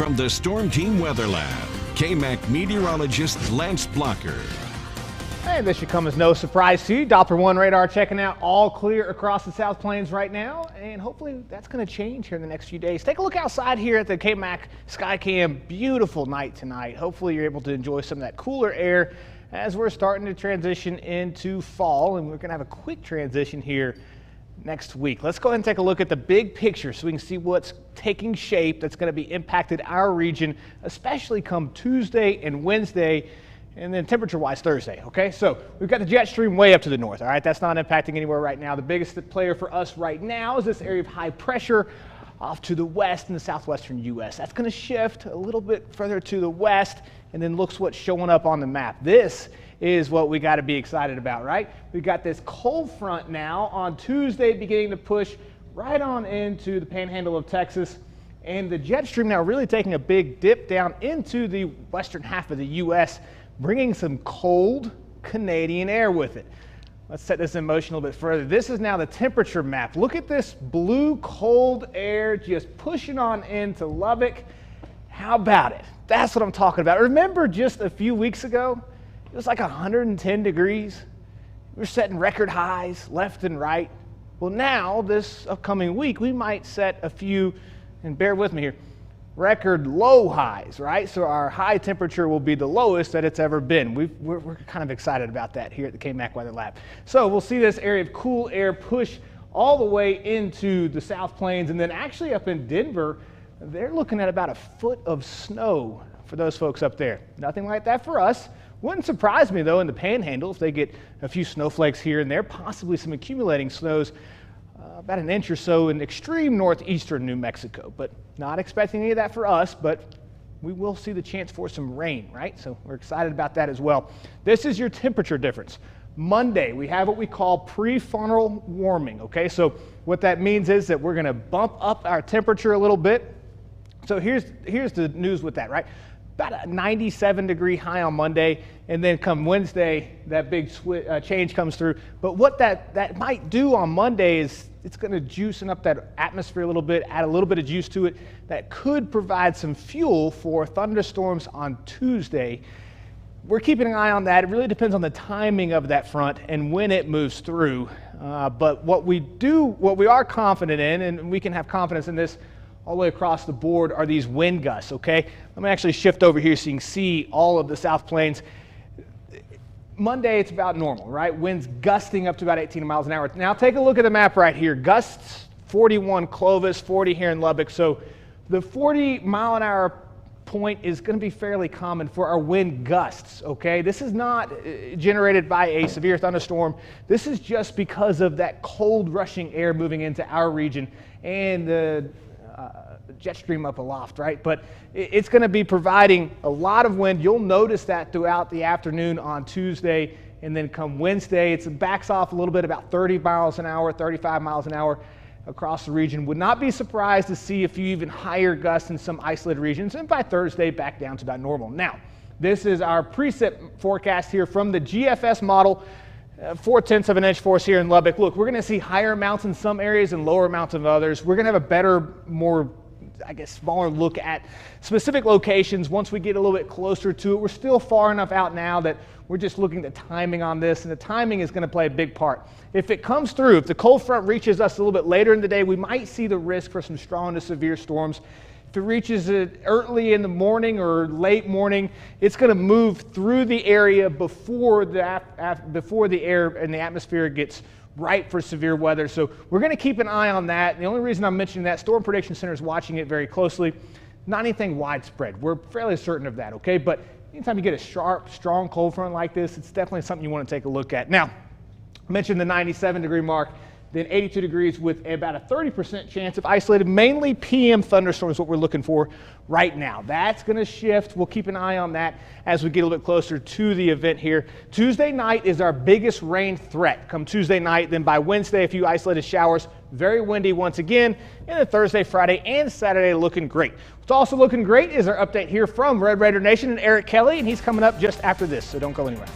From the Storm Team Weather Lab, KAMC Meteorologist Lance Blocker. Hey, this should come as no surprise to you. Doppler 1 radar checking out, all clear across the South Plains right now, and hopefully that's going to change here in the next few days. Take a look outside here at the KAMC Skycam. Beautiful night tonight. Hopefully you're able to enjoy some of that cooler air as we're starting to transition into fall, and we're going to have a quick transition here next week. Let's go ahead and take a look at the big picture so we can see what's taking shape that's going to be impacted our region, especially come Tuesday and Wednesday, and then temperature-wise Thursday, okay? So we've got the jet stream way up to the north, all right? That's not impacting anywhere right now. The biggest player for us right now is this area of high pressure off to the west in the southwestern U.S. That's going to shift a little bit further to the west, and then looks what's showing up on the map. This is what we got to be excited about, right? We've got this cold front now on Tuesday beginning to push right on into the panhandle of Texas, and the jet stream now really taking a big dip down into the western half of the U.S., bringing some cold Canadian air with it. Let's set this in motion a little bit further. This is now the temperature map. Look at this blue cold air just pushing on into Lubbock. How about it? That's what I'm talking about. Remember just a few weeks ago, it was like 110 degrees. We were setting record highs left and right. Well, now this upcoming week, we might set a few, and bear with me here, record low highs, right? So our high temperature will be the lowest that it's ever been. We're kind of excited about that here at the KAMC Weather Lab. So we'll see this area of cool air push all the way into the South Plains, and then actually up in Denver, they're looking at about a foot of snow for those folks up there. Nothing like that for us. Wouldn't surprise me though in the panhandle if they get a few snowflakes here and there, possibly some accumulating snows, about an inch or so in extreme northeastern New Mexico, but not expecting any of that for us, but we will see the chance for some rain, right? So we're excited about that as well. This is your temperature difference. Monday, we have what we call prefrontal warming, okay? So what that means is that we're gonna bump up our temperature a little bit. So here's the news with that, right? About a 97 degree high on Monday, and then come Wednesday, that big change comes through. But what that might do on Monday is it's going to juicing up that atmosphere a little bit, add a little bit of juice to it. That could provide some fuel for thunderstorms on Tuesday. We're keeping an eye on that. It really depends on the timing of that front and when it moves through. But what we are confident in, and we can have confidence in this all the way across the board, are these wind gusts, okay? Let me actually shift over here so you can see all of the South Plains. Monday, it's about normal, right? Winds gusting up to about 18 miles an hour. Now take a look at the map right here. Gusts 41 Clovis, 40 here in Lubbock. So the 40 mile an hour point is going to be fairly common for our wind gusts, okay? This is not generated by a severe thunderstorm. This is just because of that cold rushing air moving into our region and the jet stream up aloft, right? But it's going to be providing a lot of wind. You'll notice that throughout the afternoon on Tuesday, and then come Wednesday, it backs off a little bit, about 30 miles an hour, 35 miles an hour across the region. Would not be surprised to see a few even higher gusts in some isolated regions, and by Thursday, back down to about normal. Now, this is our precip forecast here from the GFS model. 0.4 of an inch for us here in Lubbock. Look, we're going to see higher amounts in some areas and lower amounts in others. We're going to have a better, more, I guess, smaller look at specific locations once we get a little bit closer to it. We're still far enough out now that we're just looking at the timing on this, and the timing is going to play a big part. If it comes through, if the cold front reaches us a little bit later in the day, we might see the risk for some strong to severe storms. If it reaches it early in the morning or late morning, it's going to move through the area before the air and the atmosphere gets ripe for severe weather. So we're going to keep an eye on that. The only reason I'm mentioning that, Storm Prediction Center is watching it very closely. Not anything widespread. We're fairly certain of that, okay? But anytime you get a sharp, strong cold front like this, it's definitely something you want to take a look at. Now, I mentioned the 97 degree mark. Then 82 degrees with about a 30% chance of isolated, mainly PM thunderstorms, what we're looking for right now. That's going to shift. We'll keep an eye on that as we get a little bit closer to the event here. Tuesday night is our biggest rain threat. Come Tuesday night, then by Wednesday, a few isolated showers. Very windy once again. And then Thursday, Friday, and Saturday looking great. What's also looking great is our update here from Red Raider Nation and Eric Kelly, and he's coming up just after this, so don't go anywhere.